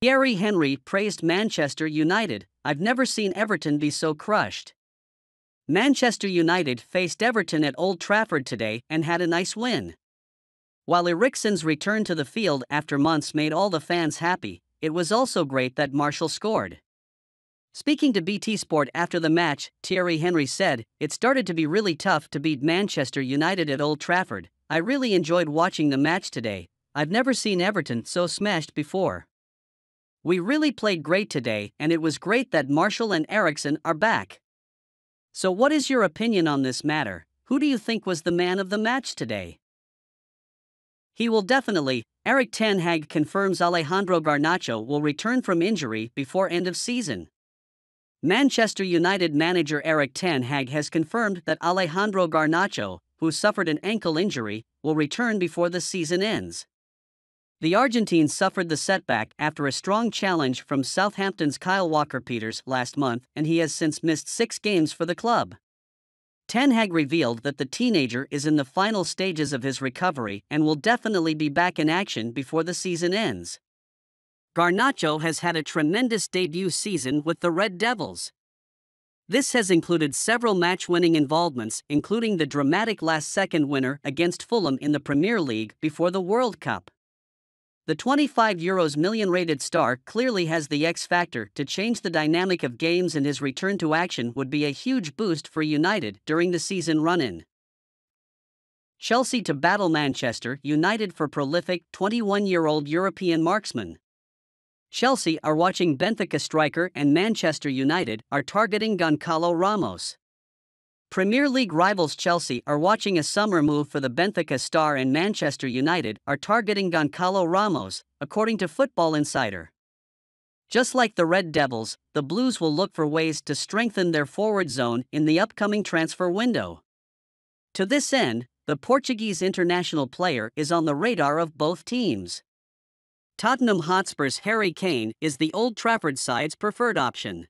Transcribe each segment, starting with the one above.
Thierry Henry praised Manchester United. "I've never seen Everton be so crushed." Manchester United faced Everton at Old Trafford today and had a nice win. While Eriksen's return to the field after months made all the fans happy, it was also great that Martial scored. Speaking to BT Sport after the match, Thierry Henry said, "It started to be really tough to beat Manchester United at Old Trafford. I really enjoyed watching the match today. I've never seen Everton so smashed before. We really played great today, and it was great that Martial and Eriksen are back." So what is your opinion on this matter? Who do you think was the man of the match today? He will definitely. Erik ten Hag confirms Alejandro Garnacho will return from injury before end of season. Manchester United manager Erik ten Hag has confirmed that Alejandro Garnacho, who suffered an ankle injury, will return before the season ends. The Argentine suffered the setback after a strong challenge from Southampton's Kyle Walker-Peters last month, and he has since missed 6 games for the club. Ten Hag revealed that the teenager is in the final stages of his recovery and will definitely be back in action before the season ends. Garnacho has had a tremendous debut season with the Red Devils. This has included several match-winning involvements, including the dramatic last-second winner against Fulham in the Premier League before the World Cup. The €25 million rated star clearly has the X factor to change the dynamic of games, and his return to action would be a huge boost for United during the season run-in. Chelsea to battle Manchester United for prolific 21-year-old European marksman. Chelsea are watching Benfica striker and Manchester United are targeting Goncalo Ramos. Premier League rivals Chelsea are watching a summer move for the Benfica star, and Manchester United are targeting Goncalo Ramos, according to Football Insider. Just like the Red Devils, the Blues will look for ways to strengthen their forward zone in the upcoming transfer window. To this end, the Portuguese international player is on the radar of both teams. Tottenham Hotspur's Harry Kane is the Old Trafford side's preferred option.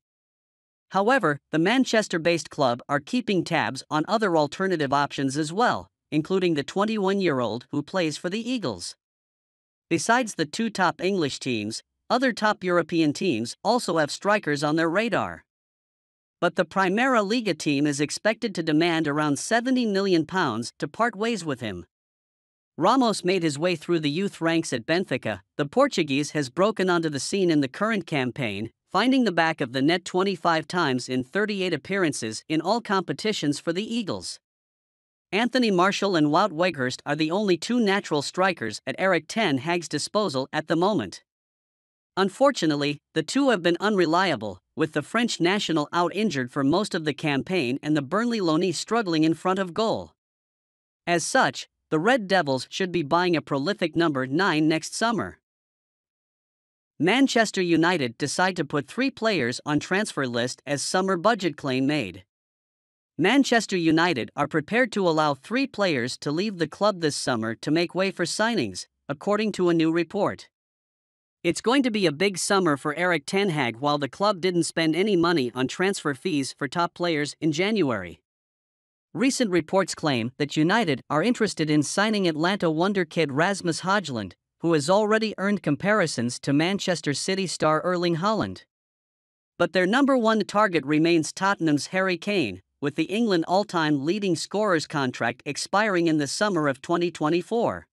However, the Manchester-based club are keeping tabs on other alternative options as well, including the 21-year-old who plays for the Eagles. Besides the 2 top English teams, other top European teams also have strikers on their radar. But the Primera Liga team is expected to demand around £70 million to part ways with him. Ramos made his way through the youth ranks at Benfica. The Portuguese has broken onto the scene in the current campaign, finding the back of the net 25 times in 38 appearances in all competitions for the Eagles. Anthony Martial and Wout Weghorst are the only 2 natural strikers at Erik ten Hag's disposal at the moment. Unfortunately, the 2 have been unreliable, with the French national out injured for most of the campaign and the Burnley loanee struggling in front of goal. As such, the Red Devils should be buying a prolific number 9 next summer. Manchester United decide to put 3 players on transfer list as summer budget claim made. Manchester United are prepared to allow 3 players to leave the club this summer to make way for signings, according to a new report. It's going to be a big summer for Erik ten Hag while the club didn't spend any money on transfer fees for top players in January. Recent reports claim that United are interested in signing Atlanta wonder kid Rasmus Højlund, who has already earned comparisons to Manchester City star Erling Haaland. But their number 1 target remains Tottenham's Harry Kane, with the England all-time leading scorer's contract expiring in the summer of 2024.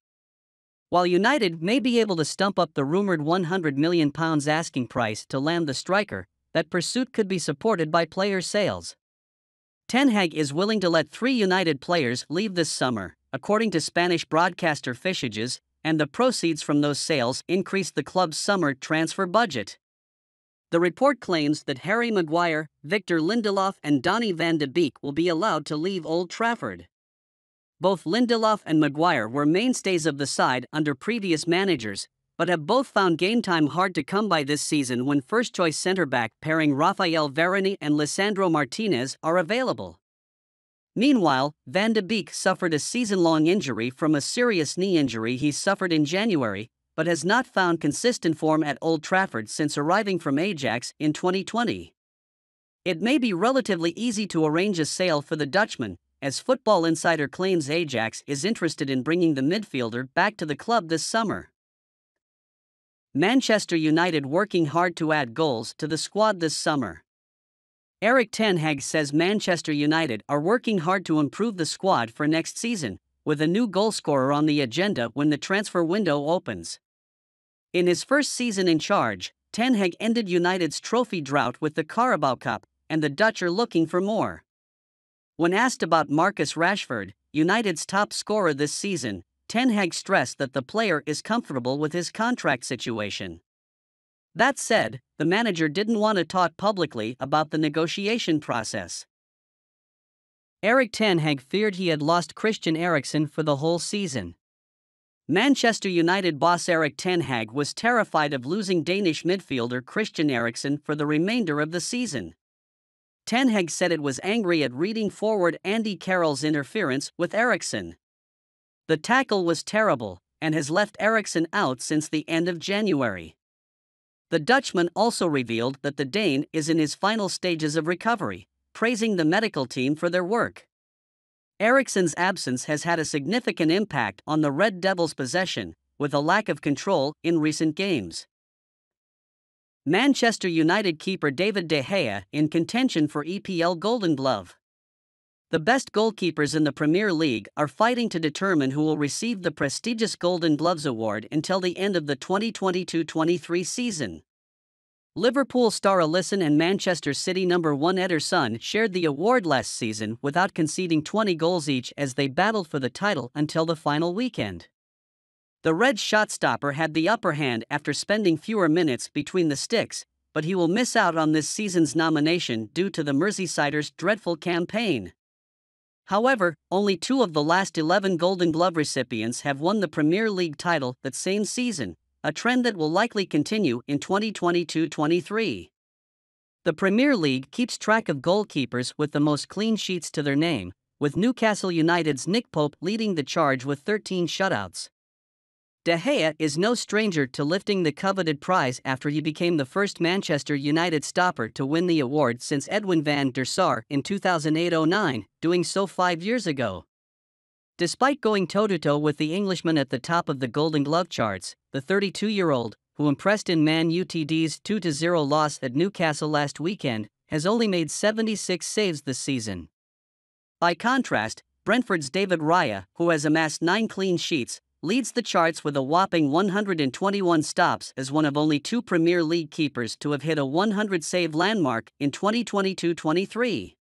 While United may be able to stump up the rumored £100 million asking price to land the striker, that pursuit could be supported by player sales. Ten Hag is willing to let 3 United players leave this summer, according to Spanish broadcaster Fichajes, and the proceeds from those sales increased the club's summer transfer budget. The report claims that Harry Maguire, Victor Lindelof and Donny van de Beek will be allowed to leave Old Trafford. Both Lindelof and Maguire were mainstays of the side under previous managers, but have both found game time hard to come by this season when first-choice centre-back pairing Rafael Varane and Lisandro Martinez are available. Meanwhile, Van de Beek suffered a season-long injury from a serious knee injury he suffered in January, but has not found consistent form at Old Trafford since arriving from Ajax in 2020. It may be relatively easy to arrange a sale for the Dutchman, as Football Insider claims Ajax is interested in bringing the midfielder back to the club this summer. Manchester United working hard to add goals to the squad this summer. Erik ten Hag says Manchester United are working hard to improve the squad for next season, with a new goalscorer on the agenda when the transfer window opens. In his first season in charge, Ten Hag ended United's trophy drought with the Carabao Cup, and the Dutch are looking for more. When asked about Marcus Rashford, United's top scorer this season, Ten Hag stressed that the player is comfortable with his contract situation. That said, the manager didn't want to talk publicly about the negotiation process. Erik ten Hag feared he had lost Christian Eriksen for the whole season. Manchester United boss Erik ten Hag was terrified of losing Danish midfielder Christian Eriksen for the remainder of the season. Ten Hag said it was angry at reading forward Andy Carroll's interference with Eriksen. The tackle was terrible, and has left Eriksen out since the end of January. The Dutchman also revealed that the Dane is in his final stages of recovery, praising the medical team for their work. Eriksen's absence has had a significant impact on the Red Devils' possession, with a lack of control in recent games. Manchester United keeper David De Gea in contention for EPL Golden Glove. The best goalkeepers in the Premier League are fighting to determine who will receive the prestigious Golden Gloves award until the end of the 2022-23 season. Liverpool star Alisson and Manchester City number 1 Ederson shared the award last season without conceding 20 goals each as they battled for the title until the final weekend. The Red shotstopper had the upper hand after spending fewer minutes between the sticks, but he will miss out on this season's nomination due to the Merseysiders' dreadful campaign. However, only 2 of the last 11 Golden Glove recipients have won the Premier League title that same season, a trend that will likely continue in 2022-23. The Premier League keeps track of goalkeepers with the most clean sheets to their name, with Newcastle United's Nick Pope leading the charge with 13 shutouts. De Gea is no stranger to lifting the coveted prize after he became the first Manchester United stopper to win the award since Edwin van der Sar in 2008-09, doing so 5 years ago. Despite going toe-to-toe with the Englishman at the top of the Golden Glove charts, the 32-year-old, who impressed in Man Utd's 2-0 loss at Newcastle last weekend, has only made 76 saves this season. By contrast, Brentford's David Raya, who has amassed 9 clean sheets, leads the charts with a whopping 121 stops as one of only 2 Premier League keepers to have hit a 100-save landmark in 2022-23.